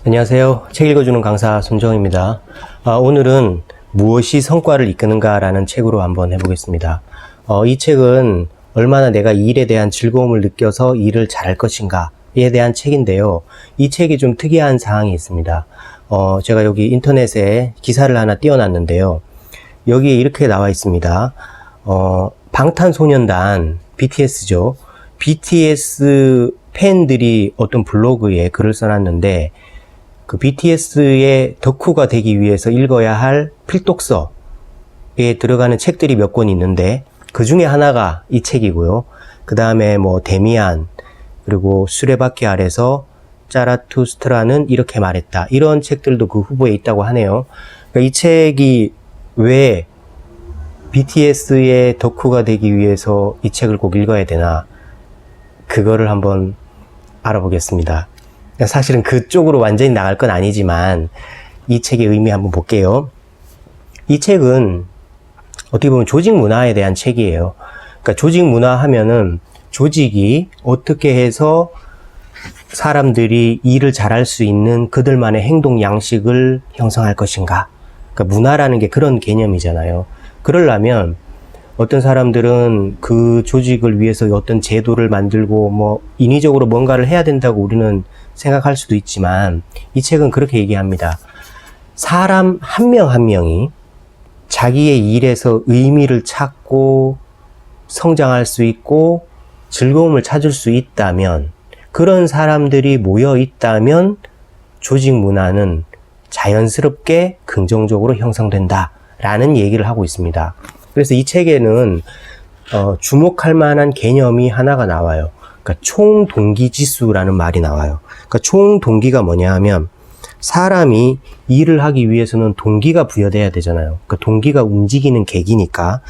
안녕하세요. 책 읽어주는 강사 손정입니다. 오늘은 무엇이 성과를 이끄는가 라는 책으로 한번 해보겠습니다. 이 책은 얼마나 내가 이 일에 대한 즐거움을 느껴서 일을 잘할 것인가에 대한 책인데요. 이 책이 좀 특이한 사항이 있습니다. 제가 여기 인터넷에 기사를 하나 띄워놨는데요. 여기에 이렇게 나와 있습니다. 방탄소년단 BTS죠. BTS 팬들이 어떤 블로그에 글을 써놨는데 그 BTS의 덕후가 되기 위해서 읽어야 할 필독서에 들어가는 책들이 몇 권 있는데 그 중에 하나가 이 책이고요. 그 다음에 뭐 데미안, 그리고 수레바퀴 아래서 짜라투스트라는 이렇게 말했다. 이런 책들도 그 후보에 있다고 하네요. 그러니까 이 책이 왜 BTS의 덕후가 되기 위해서 이 책을 꼭 읽어야 되나, 그거를 한번 알아보겠습니다. 사실은 그쪽으로 완전히 나갈 건 아니지만 이 책의 의미 한번 볼게요. 이 책은 어떻게 보면 조직 문화에 대한 책이에요. 그러니까 조직 문화 하면은 조직이 어떻게 해서 사람들이 일을 잘할 수 있는 그들만의 행동 양식을 형성할 것인가. 그러니까 문화라는 게 그런 개념이잖아요. 그러려면 어떤 사람들은 그 조직을 위해서 어떤 제도를 만들고 뭐 인위적으로 뭔가를 해야 된다고 우리는 생각할 수도 있지만 이 책은 그렇게 얘기합니다. 사람 한 명 한 명이 자기의 일에서 의미를 찾고 성장할 수 있고 즐거움을 찾을 수 있다면, 그런 사람들이 모여 있다면 조직 문화는 자연스럽게 긍정적으로 형성된다라는 얘기를 하고 있습니다. 그래서 이 책에는 주목할 만한 개념이 하나가 나와요. 그러니까 총동기지수라는 말이 나와요. 그러니까 총동기가 뭐냐 하면 사람이 일을 하기 위해서는 동기가 부여돼야 되잖아요. 그러니까 동기가 움직이는 계기니까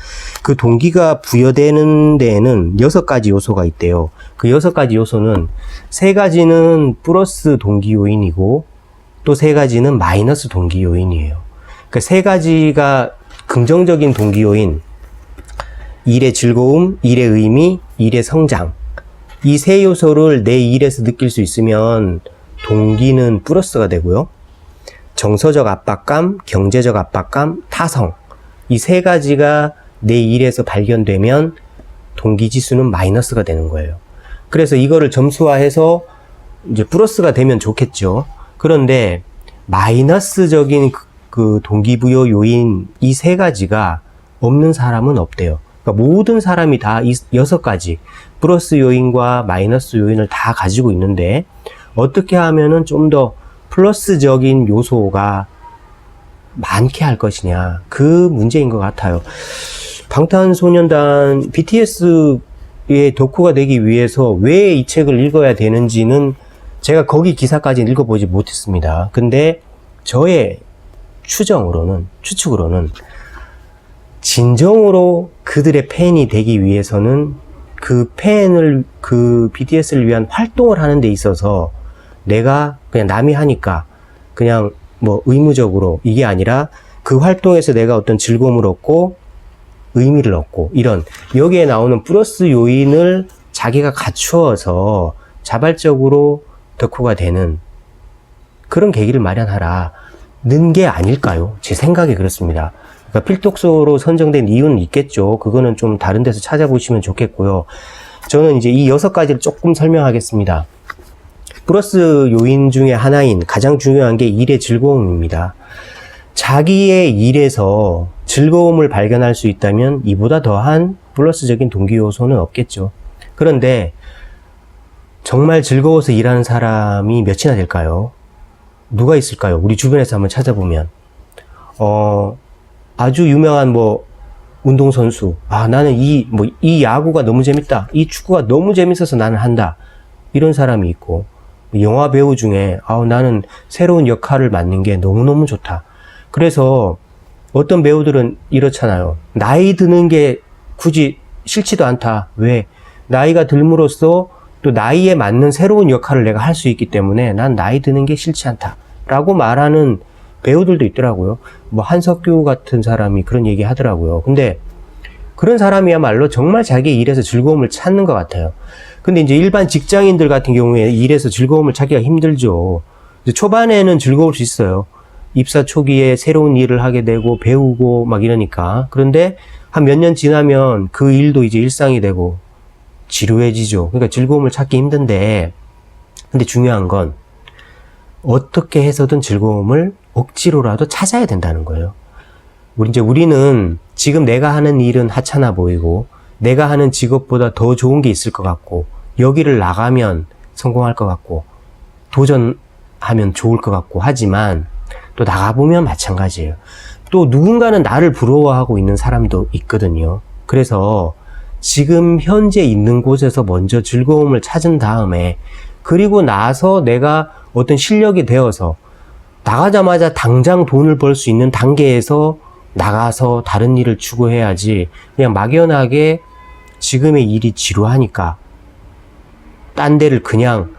그 동기가 부여되는 데에는 6가지 요소가 있대요. 그 6가지 요소는 3가지는 플러스 동기 요인이고 또 3가지는 마이너스 동기 요인이에요. 그러니까 3가지가 긍정적인 동기 요인, 일의 즐거움, 일의 의미, 일의 성장, 이 3 요소를 내 일에서 느낄 수 있으면 동기는 플러스가 되고요. 정서적 압박감, 경제적 압박감, 타성, 이 3가지가 내 일에서 발견되면 동기지수는 마이너스가 되는 거예요. 그래서 이거를 점수화해서 이제 플러스가 되면 좋겠죠. 그런데 마이너스적인 그 동기부여 요인 이 3가지가 없는 사람은 없대요. 그러니까 모든 사람이 다 이 6가지 플러스 요인과 마이너스 요인을 다 가지고 있는데 어떻게 하면은 좀 더 플러스적인 요소가 많게 할 것이냐, 그 문제인 것 같아요. 방탄소년단 BTS의 덕후가 되기 위해서 왜 이 책을 읽어야 되는지는 제가 거기 기사까지 읽어보지 못했습니다. 근데 저의 추측으로는 진정으로 그들의 팬이 되기 위해서는 그 BTS를 위한 활동을 하는 데 있어서 내가 그냥 남이 하니까 그냥 뭐 의무적으로, 이게 아니라 그 활동에서 내가 어떤 즐거움을 얻고 의미를 얻고, 이런 여기에 나오는 플러스 요인을 자기가 갖추어서 자발적으로 덕후가 되는 그런 계기를 마련하라는 게 아닐까요? 제 생각이 그렇습니다. 그러니까 필독서로 선정된 이유는 있겠죠. 그거는 좀 다른 데서 찾아보시면 좋겠고요. 저는 이제 이 6가지를 조금 설명하겠습니다. 플러스 요인 중에 하나인 가장 중요한 게 일의 즐거움입니다. 자기의 일에서 즐거움을 발견할 수 있다면 이보다 더한 플러스적인 동기 요소는 없겠죠. 그런데 정말 즐거워서 일하는 사람이 몇이나 될까요? 누가 있을까요? 우리 주변에서 한번 찾아보면 아주 유명한 뭐 운동선수, 나는 이 야구가 너무 재밌다, 이 축구가 너무 재밌어서 나는 한다, 이런 사람이 있고, 영화 배우 중에 나는 새로운 역할을 맡는 게 너무너무 좋다. 그래서 어떤 배우들은 이렇잖아요. 나이 드는 게 굳이 싫지도 않다. 왜? 나이가 들므로써 또 나이에 맞는 새로운 역할을 내가 할 수 있기 때문에 난 나이 드는 게 싫지 않다 라고 말하는 배우들도 있더라고요. 뭐 한석규 같은 사람이 그런 얘기 하더라고요. 근데 그런 사람이야말로 정말 자기 일에서 즐거움을 찾는 것 같아요. 근데 이제 일반 직장인들 같은 경우에 일에서 즐거움을 찾기가 힘들죠. 이제 초반에는 즐거울 수 있어요. 입사 초기에 새로운 일을 하게 되고 배우고 막 이러니까. 그런데 한 몇 년 지나면 그 일도 이제 일상이 되고 지루해지죠. 그러니까 즐거움을 찾기 힘든데, 근데 중요한 건 어떻게 해서든 즐거움을 억지로라도 찾아야 된다는 거예요. 우리는 지금 내가 하는 일은 하찮아 보이고 내가 하는 직업보다 더 좋은 게 있을 것 같고 여기를 나가면 성공할 것 같고 도전하면 좋을 것 같고 하지만 또 나가보면 마찬가지예요. 또 누군가는 나를 부러워하고 있는 사람도 있거든요. 그래서 지금 현재 있는 곳에서 먼저 즐거움을 찾은 다음에 그리고 나서 내가 어떤 실력이 되어서 나가자마자 당장 돈을 벌 수 있는 단계에서 나가서 다른 일을 추구해야지 그냥 막연하게 지금의 일이 지루하니까 딴 데를 그냥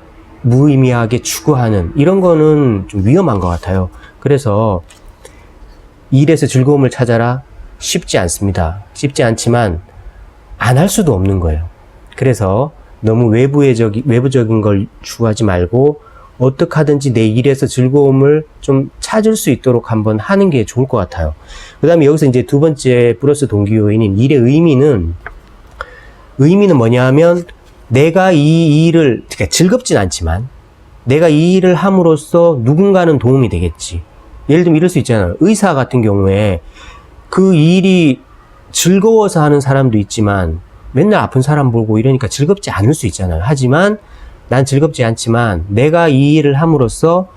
무의미하게 추구하는 이런 거는 좀 위험한 것 같아요. 그래서 일에서 즐거움을 찾아라 쉽지 않습니다. 쉽지 않지만 안 할 수도 없는 거예요. 그래서 너무 외부적인 걸 추구하지 말고 어떻게 하든지 내 일에서 즐거움을 좀 찾을 수 있도록 한번 하는 게 좋을 것 같아요. 그 다음에 여기서 이제 두 번째 플러스 동기 요인인 일의 의미는 뭐냐 하면 내가 이 일을, 그러니까 즐겁진 않지만 내가 이 일을 함으로써 누군가는 도움이 되겠지. 예를 들면 이럴 수 있잖아요. 의사 같은 경우에 그 일이 즐거워서 하는 사람도 있지만 맨날 아픈 사람 보고 이러니까 즐겁지 않을 수 있잖아요. 하지만 난 즐겁지 않지만 내가 이 일을 함으로써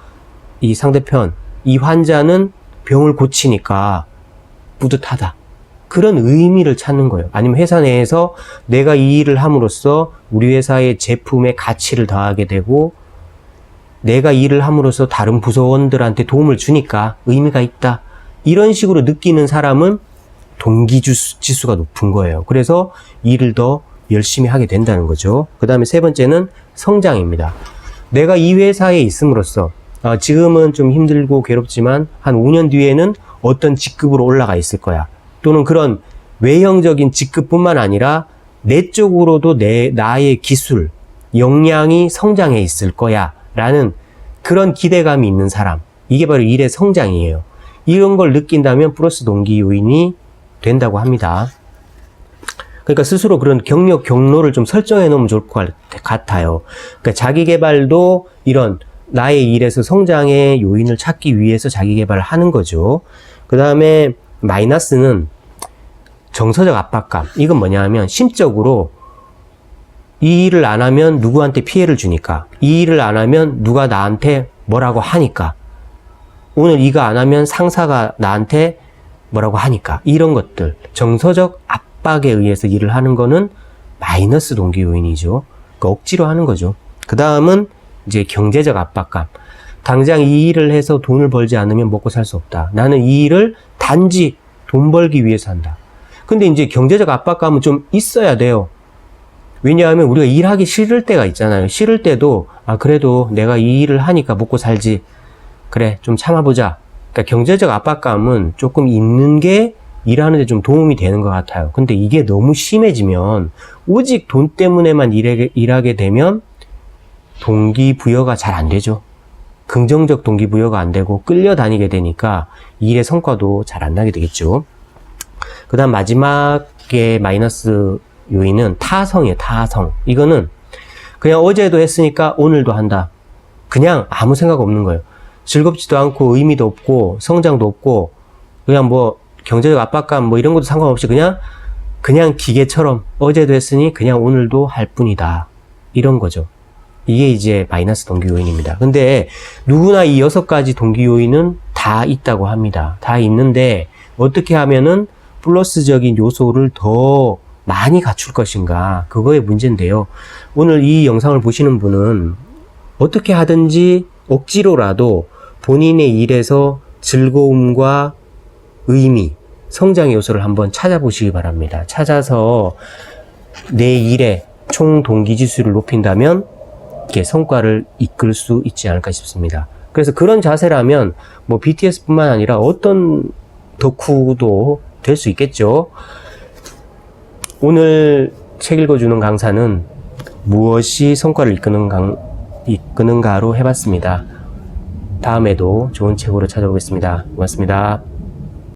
이 상대편, 이 환자는 병을 고치니까 뿌듯하다. 그런 의미를 찾는 거예요. 아니면 회사 내에서 내가 이 일을 함으로써 우리 회사의 제품에 가치를 더하게 되고 내가 일을 함으로써 다른 부서원들한테 도움을 주니까 의미가 있다. 이런 식으로 느끼는 사람은 동기지수가 높은 거예요. 그래서 일을 더 열심히 하게 된다는 거죠. 그 다음에 세 번째는 성장입니다. 내가 이 회사에 있음으로써 지금은 좀 힘들고 괴롭지만 한 5년 뒤에는 어떤 직급으로 올라가 있을 거야. 또는 그런 외형적인 직급뿐만 아니라 내적으로도 나의 기술, 역량이 성장해 있을 거야 라는 그런 기대감이 있는 사람, 이게 바로 일의 성장이에요. 이런 걸 느낀다면 플러스 동기 요인이 된다고 합니다. 그러니까 스스로 그런 경력, 경로를 좀 설정해 놓으면 좋을 것 같아요. 그러니까 자기 개발도 이런 나의 일에서 성장의 요인을 찾기 위해서 자기 개발을 하는 거죠. 그 다음에 마이너스는 정서적 압박감. 이건 뭐냐 하면 심적으로 이 일을 안 하면 누구한테 피해를 주니까, 이 일을 안 하면 누가 나한테 뭐라고 하니까, 오늘 이거 안 하면 상사가 나한테 뭐라고 하니까, 이런 것들, 정서적 압박에 의해서 일을 하는 거는 마이너스 동기 요인이죠. 그러니까 억지로 하는 거죠. 그 다음은 이제 경제적 압박감. 당장 이 일을 해서 돈을 벌지 않으면 먹고 살 수 없다. 나는 이 일을 단지 돈 벌기 위해서 한다. 근데 이제 경제적 압박감은 좀 있어야 돼요. 왜냐하면 우리가 일하기 싫을 때가 있잖아요. 싫을 때도 그래도 내가 이 일을 하니까 먹고 살지. 그래, 좀 참아보자. 그러니까 경제적 압박감은 조금 있는 게 일하는 데 좀 도움이 되는 것 같아요. 근데 이게 너무 심해지면 오직 돈 때문에만 일하게 되면 동기부여가 잘 안 되죠. 긍정적 동기부여가 안 되고 끌려다니게 되니까 일의 성과도 잘 안 나게 되겠죠. 그 다음 마지막에 마이너스 요인은 타성이에요. 타성. 이거는 그냥 어제도 했으니까 오늘도 한다. 그냥 아무 생각 없는 거예요. 즐겁지도 않고 의미도 없고 성장도 없고 그냥 뭐 경제적 압박감 뭐 이런 것도 상관없이 그냥 기계처럼 어제도 했으니 그냥 오늘도 할 뿐이다. 이런 거죠. 이게 이제 마이너스 동기 요인입니다. 근데 누구나 이 6가지 동기 요인은 다 있다고 합니다. 다 있는데 어떻게 하면은 플러스적인 요소를 더 많이 갖출 것인가, 그거의 문제인데요. 오늘 이 영상을 보시는 분은 어떻게 하든지 억지로라도 본인의 일에서 즐거움과 의미, 성장의 요소를 한번 찾아보시기 바랍니다. 찾아서 내 일의 총 동기지수를 높인다면 이렇게 성과를 이끌 수 있지 않을까 싶습니다. 그래서 그런 자세라면 뭐 BTS뿐만 아니라 어떤 덕후도 될 수 있겠죠. 오늘 책 읽어주는 강사는 무엇이 성과를 이끄는가로 해봤습니다. 다음에도 좋은 책으로 찾아오겠습니다. 고맙습니다.